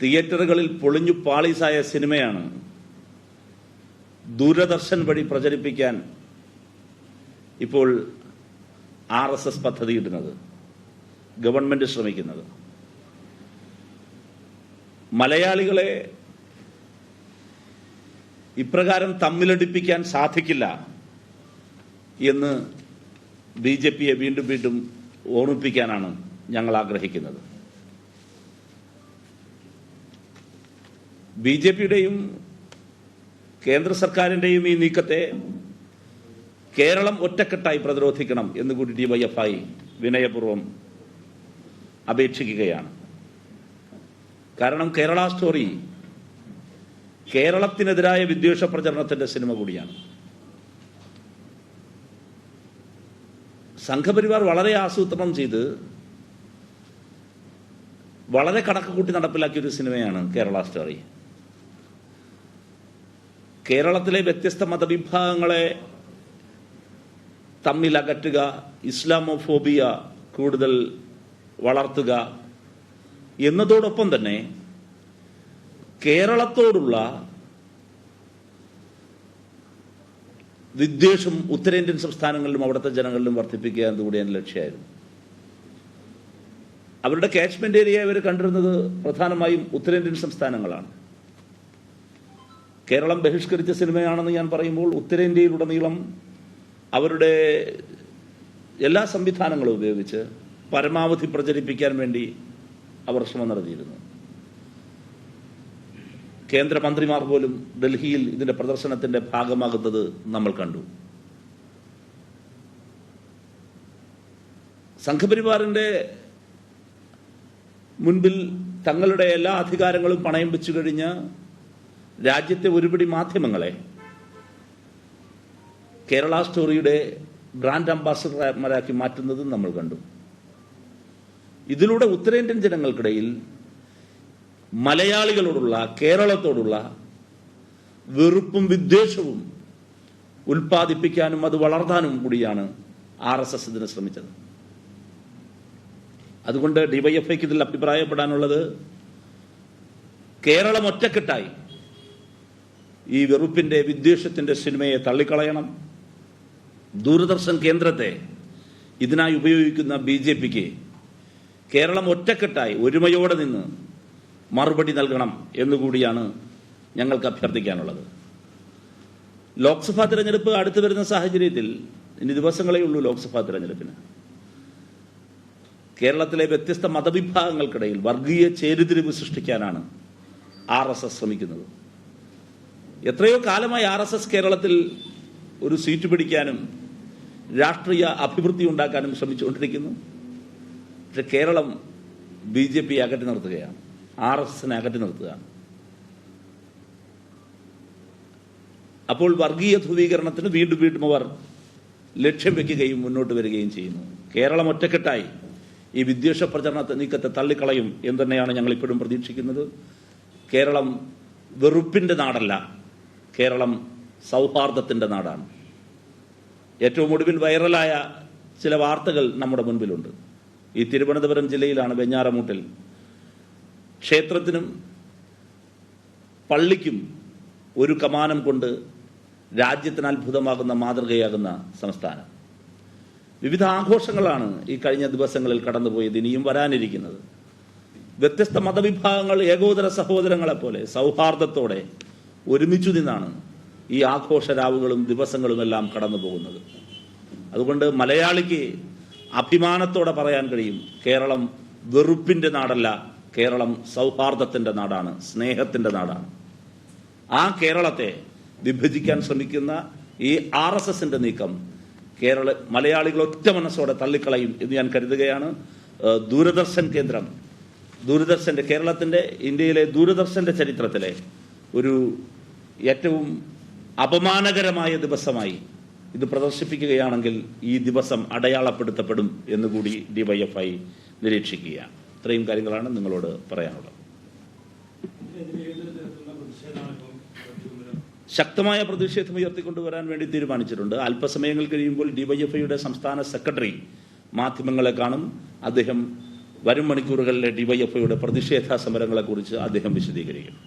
തിയേറ്ററുകളിൽ പൊളിഞ്ഞു പാളീസായ സിനിമയാണ് ദൂരദർശൻ വഴി പ്രചരിപ്പിക്കാൻ ഇപ്പോൾ RSS പദ്ധതിയിടുന്നത്, ഗവൺമെന്റ് ശ്രമിക്കുന്നത്. മലയാളികളെ ഇപ്രകാരം തമ്മിലടിപ്പിക്കാൻ സാധിക്കില്ല എന്ന് BJPയെ വീണ്ടും വീണ്ടും ഓർമ്മിപ്പിക്കാനാണ് ഞങ്ങൾ ആഗ്രഹിക്കുന്നത്. BJPയുടെയും കേന്ദ്ര സർക്കാരിൻ്റെയും ഈ നീക്കത്തെ കേരളം ഒറ്റക്കെട്ടായി പ്രതിരോധിക്കണം എന്നുകൂടി DYFI വിനയപൂർവ്വം അപേക്ഷിക്കുകയാണ്. കാരണം കേരള സ്റ്റോറി കേരളത്തിനെതിരായ വിദ്വേഷ പ്രചരണത്തിന്റെ സിനിമ കൂടിയാണ്. സംഘപരിവാർ വളരെ ആസൂത്രണം ചെയ്ത് വളരെ കണക്ക് കൂട്ടി നടപ്പിലാക്കിയൊരു സിനിമയാണ് കേരള സ്റ്റോറി. കേരളത്തിലെ വ്യത്യസ്ത മതവിഭാഗങ്ങളെ തമ്മിൽ അകറ്റുക, ഇസ്ലാമോഫോബിയ കൂടുതൽ വളർത്തുക എന്നതോടൊപ്പം തന്നെ കേരളത്തോടുള്ള വിദ്വേഷം ഉത്തരേന്ത്യൻ സംസ്ഥാനങ്ങളിലും അവിടുത്തെ ജനങ്ങളിലും വർദ്ധിപ്പിക്കുക എന്നുകൂടി എൻ്റെ ലക്ഷ്യമായിരുന്നു. അവരുടെ കാച്ച്മെന്റ് ഏരിയ അവർ കണ്ടിരുന്നത് പ്രധാനമായും ഉത്തരേന്ത്യൻ സംസ്ഥാനങ്ങളാണ്. കേരളം ബഹിഷ്കരിച്ച സിനിമയാണെന്ന് ഞാൻ പറയുമ്പോൾ ഉത്തരേന്ത്യയിലുടനീളം അവരുടെ എല്ലാ സംവിധാനങ്ങളും ഉപയോഗിച്ച് പരമാവധി പ്രചരിപ്പിക്കാൻ വേണ്ടി അവർ ശ്രമം നടത്തിയിരുന്നു. കേന്ദ്രമന്ത്രിമാർ പോലും ഡൽഹിയിൽ ഇതിന്റെ പ്രദർശനത്തിന്റെ ഭാഗമാകുന്നത് നമ്മൾ കണ്ടു. സംഘപരിവാറിന്റെ മുൻപിൽ തങ്ങളുടെ എല്ലാ അധികാരങ്ങളും പണയം വെച്ചു കഴിഞ്ഞ രാജ്യത്തെ ഒരുപിടി മാധ്യമങ്ങളെ കേരള സ്റ്റോറിയുടെ ബ്രാൻഡ് അംബാസഡർമാരാക്കി മാറ്റുന്നതും നമ്മൾ കണ്ടു. ഇതിലൂടെ ഉത്തരേന്ത്യൻ ജനങ്ങൾക്കിടയിൽ മലയാളികളോടുള്ള, കേരളത്തോടുള്ള വെറുപ്പും വിദ്വേഷവും ഉൽപ്പാദിപ്പിക്കാനും അത് വളർത്താനും കൂടിയാണ് RSS ഇതിന് ശ്രമിച്ചത്. അതുകൊണ്ട് DYFIക്ക് ഇതിൽ അഭിപ്രായപ്പെടാനുള്ളത്, കേരളം ഒറ്റക്കെട്ടായി ഈ വെറുപ്പിന്റെ വിദ്വേഷത്തിന്റെ സിനിമയെ തള്ളിക്കളയണം. ദൂരദർശൻ കേന്ദ്രത്തെ ഇതിനായി ഉപയോഗിക്കുന്ന BJPക്ക് കേരളം ഒറ്റക്കെട്ടായി ഒരുമയോടെ നിന്ന് മറുപടി നൽകണം എന്നുകൂടിയാണ് ഞങ്ങൾക്ക് അഭ്യർത്ഥിക്കാനുള്ളത്. ലോക്സഭാ തിരഞ്ഞെടുപ്പ് അടുത്തു വരുന്ന സാഹചര്യത്തിൽ ഇനി ദിവസങ്ങളേ ഉള്ളൂ ലോക്സഭാ തിരഞ്ഞെടുപ്പിന്. കേരളത്തിലെ വ്യത്യസ്ത മതവിഭാഗങ്ങൾക്കിടയിൽ വർഗീയ ചേരിതിരിവ് സൃഷ്ടിക്കാനാണ് RSS ശ്രമിക്കുന്നത്. എത്രയോ കാലമായി RSS കേരളത്തിൽ ഒരു സീറ്റ് പിടിക്കാനും രാഷ്ട്രീയ അഭിവൃദ്ധി ഉണ്ടാക്കാനും ശ്രമിച്ചുകൊണ്ടിരിക്കുന്നു. പക്ഷെ കേരളം BJPയെ അകറ്റി നിർത്തുകയാണ്, RSSനെ അകറ്റി നിർത്തുകയാണ്. അപ്പോൾ വർഗീയ ധ്രുവീകരണത്തിന് വീണ്ടും വീണ്ടും അവർ ലക്ഷ്യം വെക്കുകയും മുന്നോട്ട് വരികയും ചെയ്യുന്നു. കേരളം ഒറ്റക്കെട്ടായി ഈ വിദ്വേഷ പ്രചരണ നീക്കത്തെ തള്ളിക്കളയും എന്ന് തന്നെയാണ് ഞങ്ങൾ ഇപ്പോഴും പ്രതീക്ഷിക്കുന്നത്. കേരളം വെറുപ്പിന്റെ നാടല്ല, കേരളം സൗഹാർദ്ദത്തിന്റെ നാടാണ്. ഏറ്റവും ഒടുവിൽ വൈറലായ ചില വാർത്തകൾ നമ്മുടെ മുൻപിലുണ്ട്. ഈ തിരുവനന്തപുരം ജില്ലയിലാണ് വെഞ്ഞാറമൂട്ടിൽ ക്ഷേത്രത്തിനും പള്ളിക്കും ഒരു കമാനം കൊണ്ട് രാജ്യത്തിന് അത്ഭുതമാകുന്ന മാതൃകയാകുന്ന സംസ്ഥാനം. വിവിധ ആഘോഷങ്ങളാണ് ഈ കഴിഞ്ഞ ദിവസങ്ങളിൽ കടന്നുപോയത്, ഇനിയും വരാനിരിക്കുന്നത്. വ്യത്യസ്ത മതവിഭാഗങ്ങൾ ഏകോദര സഹോദരങ്ങളെപ്പോലെ സൗഹാർദ്ദത്തോടെ ഒരുമിച്ചു നിന്നാണ് ഈ ആഘോഷരാവുകളും ദിവസങ്ങളുമെല്ലാം കടന്നു പോകുന്നത്. അതുകൊണ്ട് മലയാളിക്ക് അഭിമാനത്തോടെ പറയാൻ കഴിയും, കേരളം വെറുപ്പിന്റെ നാടല്ല, കേരളം സൗഹാർദ്ദത്തിന്റെ നാടാണ്, സ്നേഹത്തിന്റെ നാടാണ്. ആ കേരളത്തെ വിഭജിക്കാൻ ശ്രമിക്കുന്ന ഈ RSSന്റെ നീക്കം മലയാളികൾ ഒറ്റ മനസ്സോടെ തള്ളിക്കളയും എന്ന് ഞാൻ കരുതുകയാണ്. ദൂരദർശൻ കേന്ദ്രം, ദൂരദർശന്റെ കേരളത്തിന്റെ, ഇന്ത്യയിലെ ദൂരദർശന്റെ ചരിത്രത്തിലെ ഒരു ഏറ്റവും അപമാനകരമായ ദിവസമായി ഇത് പ്രദർശിപ്പിക്കുകയാണെങ്കിൽ ഈ ദിവസം അടയാളപ്പെടുത്തപ്പെടും എന്നുകൂടി DYFI നിരീക്ഷിക്കുകയാണ്. ഇത്രയും കാര്യങ്ങളാണ് നിങ്ങളോട് പറയാനുള്ളത്. ശക്തമായ പ്രതിഷേധം ഉയർത്തിക്കൊണ്ടുവരാൻ വേണ്ടി തീരുമാനിച്ചിട്ടുണ്ട്. അല്പസമയങ്ങൾ കഴിയുമ്പോൾ DYFIയുടെ സംസ്ഥാന സെക്രട്ടറി മാധ്യമങ്ങളെ കാണും. അദ്ദേഹം വരും മണിക്കൂറുകളിലെ ഡിവൈഎഫ്ഐയുടെ പ്രതിഷേധ സമരങ്ങളെക്കുറിച്ച് അദ്ദേഹം വിശദീകരിക്കും.